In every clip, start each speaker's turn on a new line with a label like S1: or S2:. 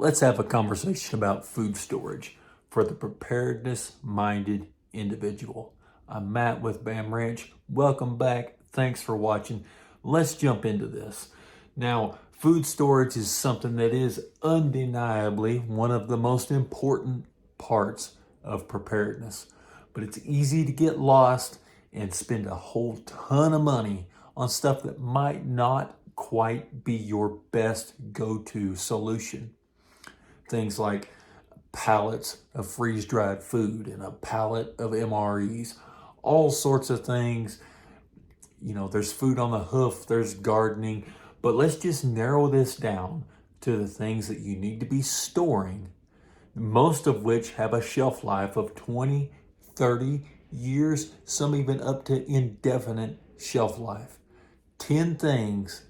S1: Let's have a conversation about food storage for the preparedness-minded individual. I'm Matt with BAAM Ranch. Welcome back. Thanks for watching. Let's jump into this. Now, food storage is something that is undeniably one of the most important parts of preparedness. But it's easy to get lost and spend a whole ton of money on stuff that might not quite be your best go-to solution. Things like pallets of freeze-dried food and a pallet of MREs, all sorts of things. You know, there's food on the hoof, there's gardening, but let's just narrow this down to the things that you need to be storing, most of which have a shelf life of 20, 30 years, some even up to indefinite shelf life. 10 things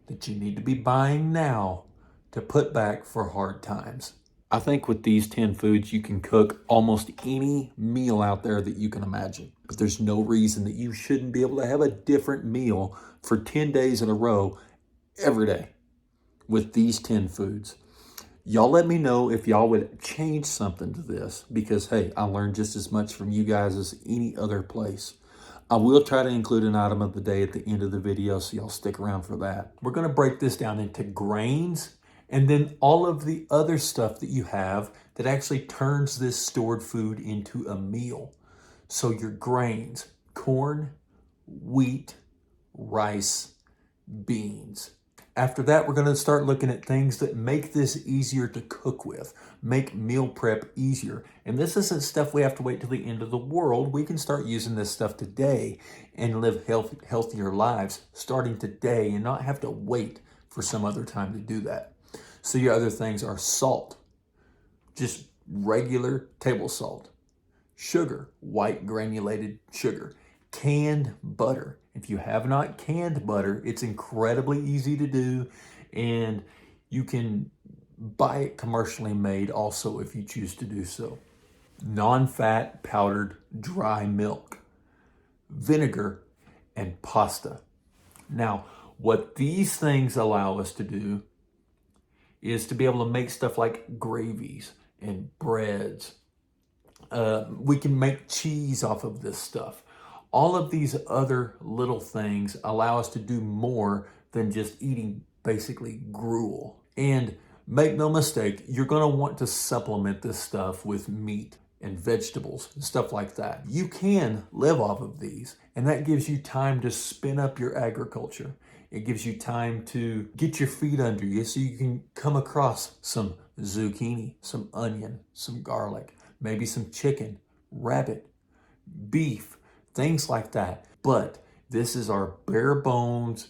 S1: that you need to be buying now to put back for hard times. I think with these 10 foods, you can cook almost any meal out there that you can imagine. But there's no reason that you shouldn't be able to have a different meal for 10 days in a row every day with these 10 foods. Y'all let me know if y'all would change something to this, because hey, I learned just as much from you guys as any other place. I will try to include an item of the day at the end of the video, so y'all stick around for that. We're gonna break this down into grains and then all of the other stuff that you have that actually turns this stored food into a meal. So your grains: corn, wheat, rice, beans. After that, we're gonna start looking at things that make this easier to cook with, make meal prep easier. And this isn't stuff we have to wait till the end of the world. We can start using this stuff today and live healthier lives starting today and not have to wait for some other time to do that. So your other things are salt, just regular table salt, sugar, white granulated sugar, canned butter. If you have not canned butter, it's incredibly easy to do, and you can buy it commercially made also if you choose to do so. Non-fat powdered dry milk, vinegar, and pasta. Now, what these things allow us to do is to be able to make stuff like gravies and breads. We can make cheese off of this stuff. All of these other little things allow us to do more than just eating basically gruel. And make no mistake, you're gonna want to supplement this stuff with meat and vegetables and stuff like that. You can live off of these, and that gives you time to spin up your agriculture. It gives you time to get your feet under you so you can come across some zucchini, some onion, some garlic, maybe some chicken, rabbit, beef, things like that. But this is our bare bones.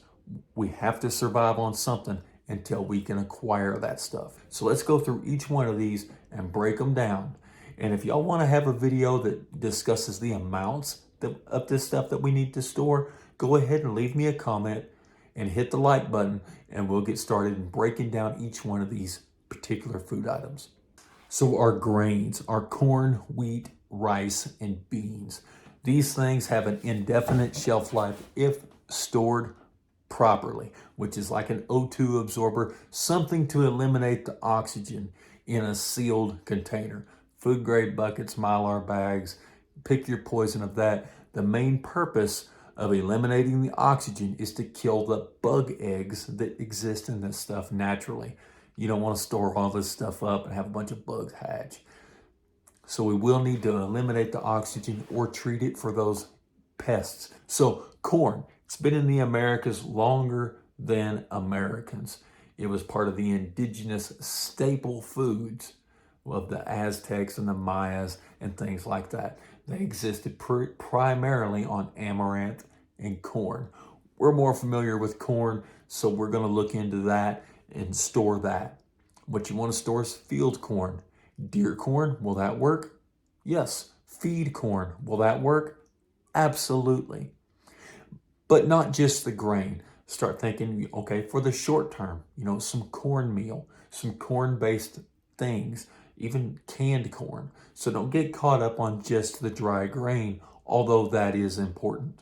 S1: We have to survive on something until we can acquire that stuff. So let's go through each one of these and break them down. And if y'all want to have a video that discusses the amounts of this stuff that we need to store, go ahead and leave me a comment and hit the like button, and we'll get started in breaking down each one of these particular food items. So our grains, our corn, wheat, rice, and beans. These things have an indefinite shelf life if stored properly, which is like an O2 absorber, something to eliminate the oxygen in a sealed container. Food grade buckets, Mylar bags, pick your poison of that. The main purpose of eliminating the oxygen is to kill the bug eggs that exist in this stuff naturally. You don't want to store all this stuff up and have a bunch of bugs hatch. So we will need to eliminate the oxygen or treat it for those pests. So corn, it's been in the Americas longer than Americans. It was part of the indigenous staple foods of the Aztecs and the Mayas and things like that. They existed primarily on amaranth and corn. We're more familiar with corn, so we're going to look into that and store that. What you want to store is field corn. Deer corn, will that work? Yes. Feed corn, will that work? Absolutely. But not just the grain. Start thinking, okay, for the short term, some cornmeal, some corn-based things, even canned corn. So don't get caught up on just the dry grain, although that is important.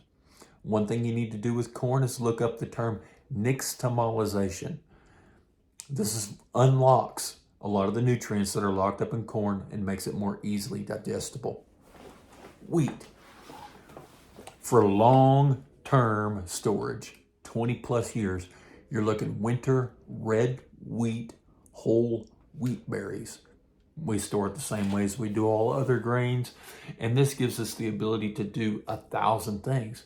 S1: One thing you need to do with corn is look up the term nixtamalization. This unlocks a lot of the nutrients that are locked up in corn and makes it more easily digestible. Wheat. For long-term storage, 20 plus years, you're looking winter red wheat, whole wheat berries. We store it the same way as we do all other grains. And this gives us the ability to do 1,000 things.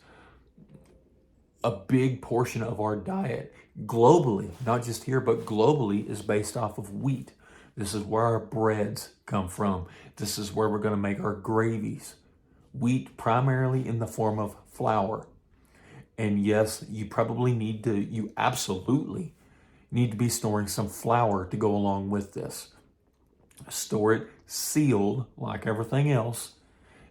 S1: A big portion of our diet globally, not just here, but globally, is based off of wheat. This is where our breads come from. This is where we're going to make our gravies. Wheat primarily in the form of flour. And yes, you absolutely need to be storing some flour to go along with this. Store it sealed like everything else.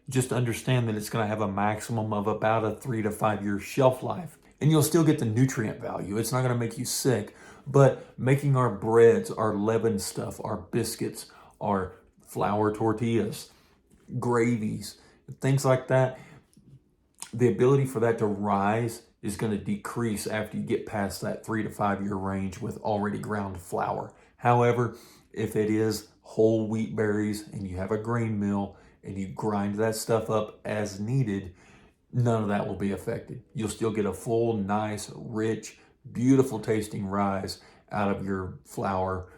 S1: Just understand that it's going to have a maximum of about a 3 to 5 year shelf life. And you'll still get the nutrient value. It's not going to make you sick, but making our breads, our leavened stuff, our biscuits, our flour tortillas, gravies, things like that, the ability for that to rise is going to decrease after you get past that 3 to 5 year range with already ground flour. However, if it is whole wheat berries and you have a grain mill and you grind that stuff up as needed, none of that will be affected. You'll still get a full, nice, rich, beautiful tasting rise out of your flour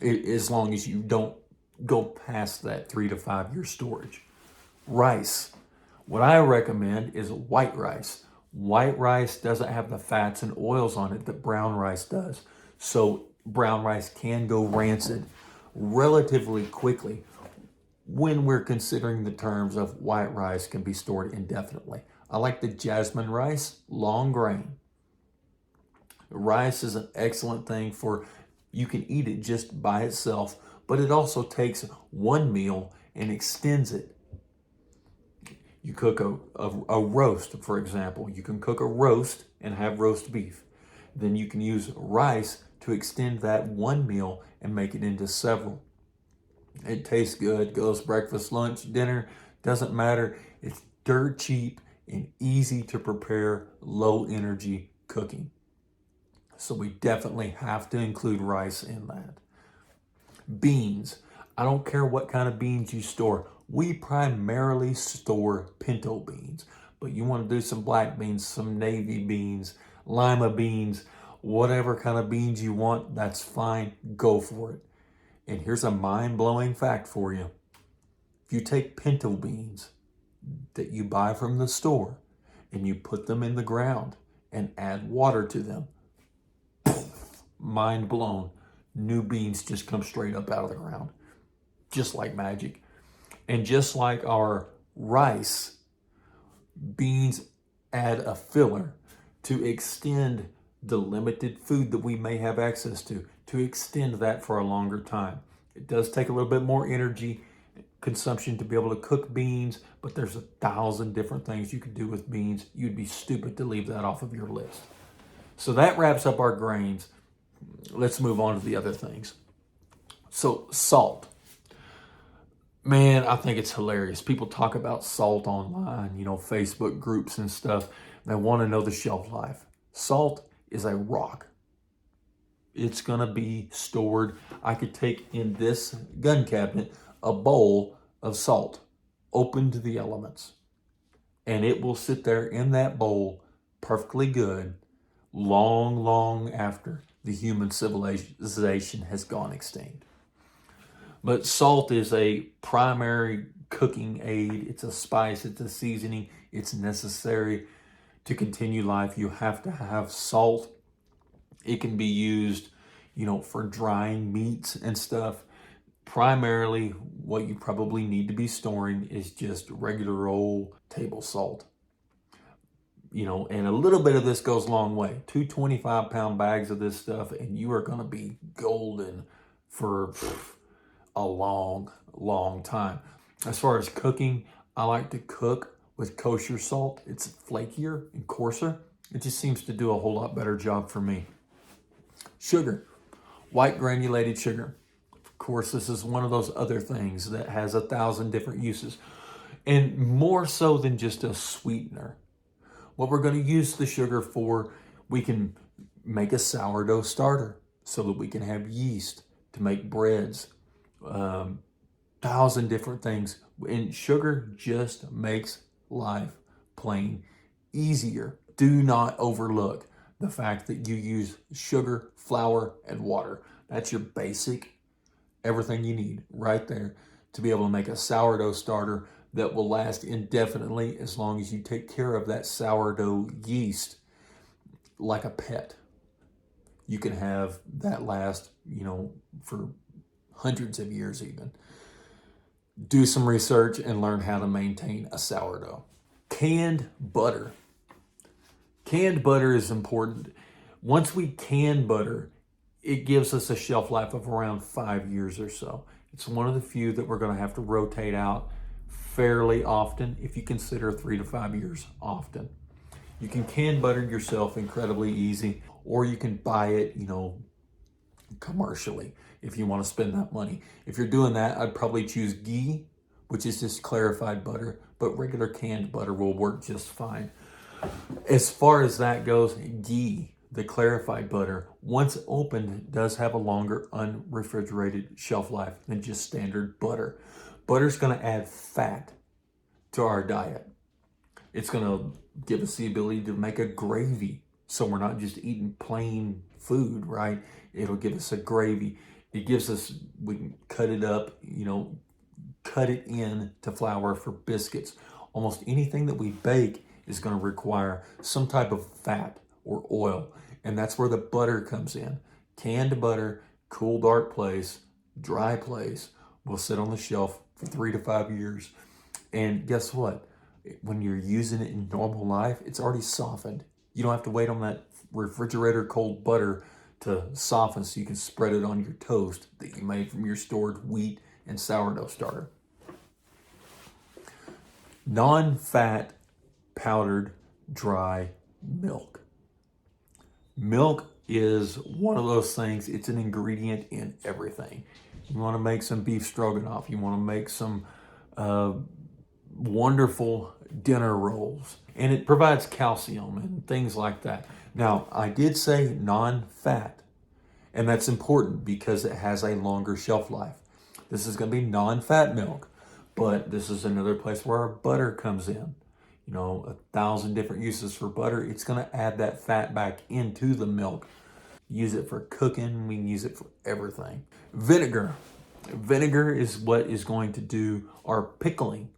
S1: as long as you don't go past that 3 to 5 year storage. Rice. What I recommend is white rice. White rice doesn't have the fats and oils on it that brown rice does. So brown rice can go rancid relatively quickly when we're considering the terms of white rice can be stored indefinitely. I like the jasmine rice, long grain. Rice is an excellent thing you can eat it just by itself, but it also takes one meal and extends it. You cook a roast, for example. You can cook a roast and have roast beef. Then you can use rice to extend that one meal and make it into several. It tastes good, goes breakfast, lunch, dinner, doesn't matter. It's dirt cheap and easy to prepare, low energy cooking. So we definitely have to include rice in that. Beans. I don't care what kind of beans you store. We primarily store pinto beans, but you want to do some black beans, some navy beans, lima beans, whatever kind of beans you want, that's fine. Go for it. And here's a mind-blowing fact for you. If you take pinto beans that you buy from the store and you put them in the ground and add water to them, mind blown. New beans just come straight up out of the ground, just like magic. And just like our rice, beans add a filler to extend the limited food that we may have access to extend that for a longer time. It does take a little bit more energy consumption to be able to cook beans, but there's 1,000 different things you could do with beans. You'd be stupid to leave that off of your list. So that wraps up our grains. Let's move on to the other things. So salt. Man, I think it's hilarious. People talk about salt online, Facebook groups and stuff. They want to know the shelf life. Salt is a rock. It's going to be stored. I could take in this gun cabinet a bowl of salt, open to the elements, and it will sit there in that bowl perfectly good long, long after the human civilization has gone extinct. But salt is a primary cooking aid. It's a spice, it's a seasoning. It's necessary to continue life. You have to have salt. It can be used, for drying meats and stuff. Primarily, what you probably need to be storing is just regular old table salt. And a little bit of this goes a long way. 2 25-pound bags of this stuff, and you are going to be golden for a long, long time. As far as cooking, I like to cook with kosher salt. It's flakier and coarser. It just seems to do a whole lot better job for me. Sugar, white granulated sugar. Of course, this is one of those other things that has 1,000 different uses, and more so than just a sweetener. What we're going to use the sugar for, we can make a sourdough starter so that we can have yeast to make breads, 1,000 different things. And sugar just makes life plain easier. Do not overlook the fact that you use sugar, flour, and water. That's your basic everything you need right there to be able to make a sourdough starter that will last indefinitely as long as you take care of that sourdough yeast like a pet. You can have that last, for hundreds of years even. Do some research and learn how to maintain a sourdough. Canned butter. Canned butter is important. Once we can butter, it gives us a shelf life of around 5 years or so. It's one of the few that we're going to have to rotate out fairly often, if you consider 3 to 5 years often. You can can butter yourself incredibly easy, or you can buy it, commercially if you want to spend that money. If you're doing that, I'd probably choose ghee, which is just clarified butter, but regular canned butter will work just fine. As far as that goes, ghee, the clarified butter, once opened, does have a longer unrefrigerated shelf life than just standard butter. Butter's going to add fat to our diet. It's going to give us the ability to make a gravy, so we're not just eating plain food, right? It'll give us a gravy. It gives us, we can cut it up, cut it in to flour for biscuits. Almost anything that we bake is going to require some type of fat or oil, and that's where the butter comes in. Canned butter, cool, dark place, dry place, will sit on the shelf for 3 to 5 years. And guess what? When you're using it in normal life, it's already softened. You don't have to wait on that refrigerator cold butter to soften so you can spread it on your toast that you made from your stored wheat and sourdough starter. Non-fat powdered dry milk. Milk is one of those things, it's an ingredient in everything. You want to make some beef stroganoff, you want to make some wonderful dinner rolls, and it provides calcium and things like that. Now, I did say non-fat, and that's important because it has a longer shelf life. This is going to be non-fat milk, but this is another place where our butter comes in. 1,000 different uses for butter. It's going to add that fat back into the milk. Use it for cooking. We can use it for everything. Vinegar. Vinegar is what is going to do our pickling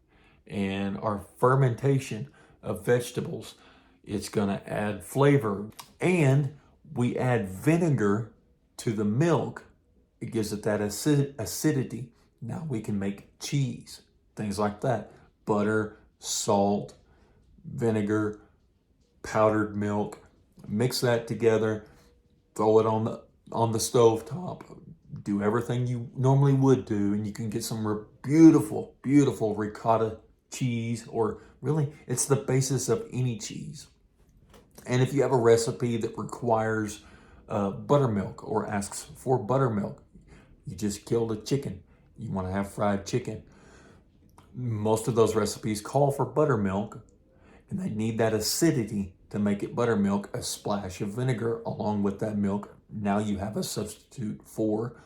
S1: and our fermentation of vegetables. It's going to add flavor. And we add vinegar to the milk. It gives it that acidity. Now we can make cheese, things like that. Butter, salt, vinegar, powdered milk. Mix that together. Throw it on the stove top. Do everything you normally would do, and you can get some beautiful, beautiful ricotta cheese, or really, it's the basis of any cheese. And if you have a recipe that requires buttermilk or asks for buttermilk, you just killed a chicken. You want to have fried chicken. Most of those recipes call for buttermilk, and they need that acidity to make it buttermilk, a splash of vinegar along with that milk. Now you have a substitute for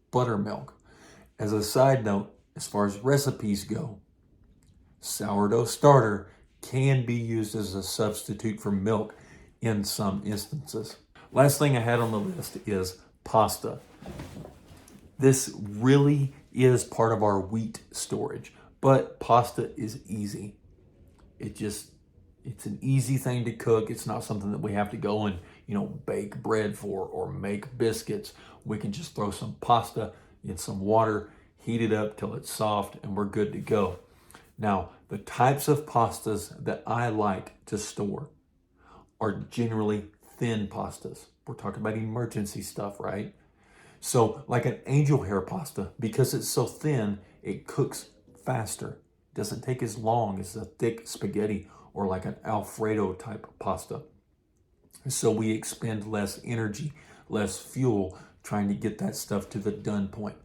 S1: buttermilk. As a side note, as far as recipes go, sourdough starter can be used as a substitute for milk in some instances. Last thing I had on the list is pasta. This really is part of our wheat storage, but pasta is easy. It's an easy thing to cook. It's not something that we have to go and, bake bread for or make biscuits. We can just throw some pasta in some water, heat it up till it's soft, and we're good to go. Now, the types of pastas that I like to store are generally thin pastas. We're talking about emergency stuff, right? So like an angel hair pasta, because it's so thin, it cooks faster. It doesn't take as long as a thick spaghetti or like an Alfredo type pasta. So we expend less energy, less fuel trying to get that stuff to the done point.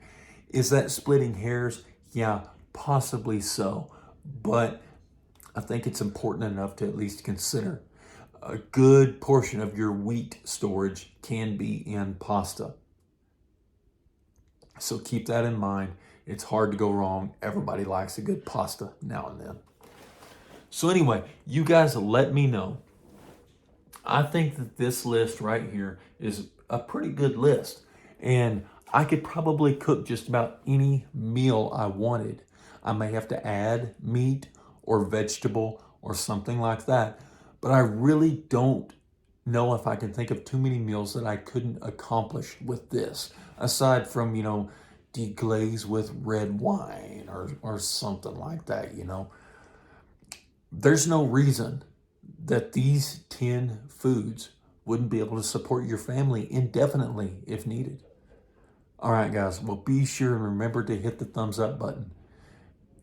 S1: Is that splitting hairs? Yeah, possibly so. But I think it's important enough to at least consider. A good portion of your wheat storage can be in pasta. So keep that in mind. It's hard to go wrong. Everybody likes a good pasta now and then. So anyway, you guys let me know. I think that this list right here is a pretty good list. And I could probably cook just about any meal I wanted. I may have to add meat or vegetable or something like that. But I really don't know if I can think of too many meals that I couldn't accomplish with this. Aside from, deglaze with red wine or something like that, There's no reason that these 10 foods wouldn't be able to support your family indefinitely if needed. All right, guys, well, be sure and remember to hit the thumbs up button.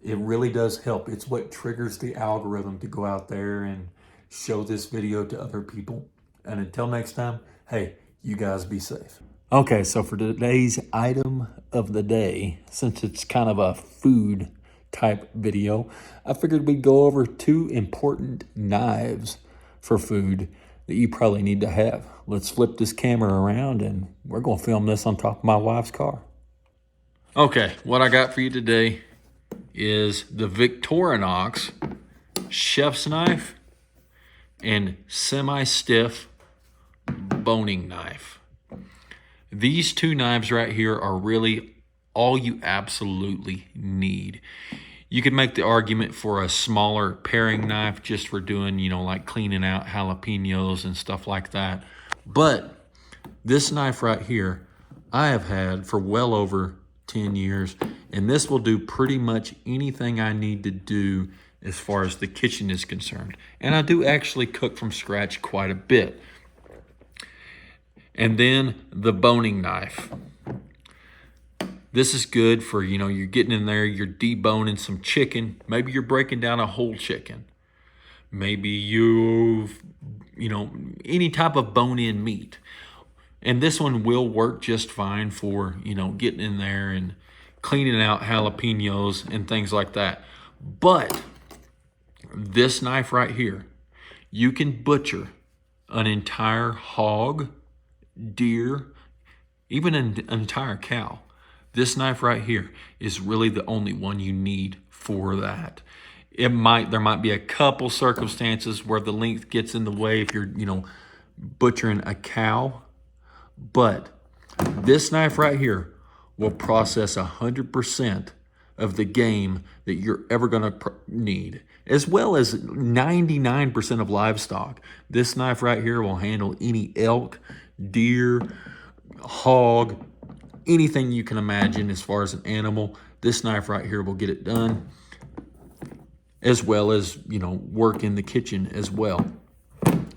S1: It really does help. It's what triggers the algorithm to go out there and show this video to other people. And until next time, hey, you guys be safe. Okay, so for today's item of the day, since it's kind of a food type video, I figured we'd go over 2 important knives for food that you probably need to have. Let's flip this camera around and we're gonna film this on top of my wife's car. Okay, what I got for you today is the Victorinox chef's knife and semi-stiff boning knife. These 2 knives right here are really all you absolutely need. You could make the argument for a smaller paring knife just for doing, like cleaning out jalapenos and stuff like that. But this knife right here, I have had for well over 10 years, and this will do pretty much anything I need to do as far as the kitchen is concerned. And I do actually cook from scratch quite a bit. And then the boning knife. This is good for, you're getting in there, you're deboning some chicken. Maybe you're breaking down a whole chicken. Maybe any type of bone-in meat. And this one will work just fine for, getting in there and cleaning out jalapenos and things like that. But this knife right here, you can butcher an entire hog, deer, even an entire cow. This knife right here is really the only one you need for that. There might be a couple circumstances where the length gets in the way if you're, butchering a cow, but this knife right here will process 100% of the game that you're ever gonna need, as well as 99% of livestock. This knife right here will handle any elk, deer, hog, anything you can imagine as far as an animal. This knife right here will get it done, as well as, work in the kitchen as well.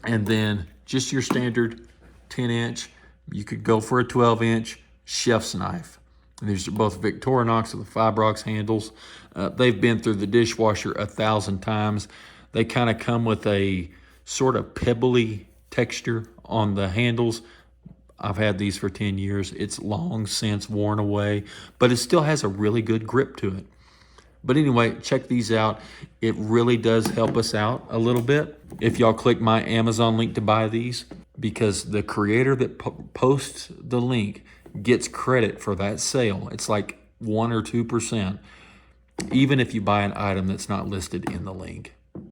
S1: And then just your standard 10-inch, you could go for a 12-inch chef's knife. And these are both Victorinox with the Fibrox handles. They've been through the dishwasher 1,000 times. They kind of come with a sort of pebbly texture on the handles. I've had these for 10 years. It's long since worn away, but it still has a really good grip to it. But anyway, check these out. It really does help us out a little bit if y'all click my Amazon link to buy these, because the creator that posts the link gets credit for that sale. It's like 1 or 2%, even if you buy an item that's not listed in the link.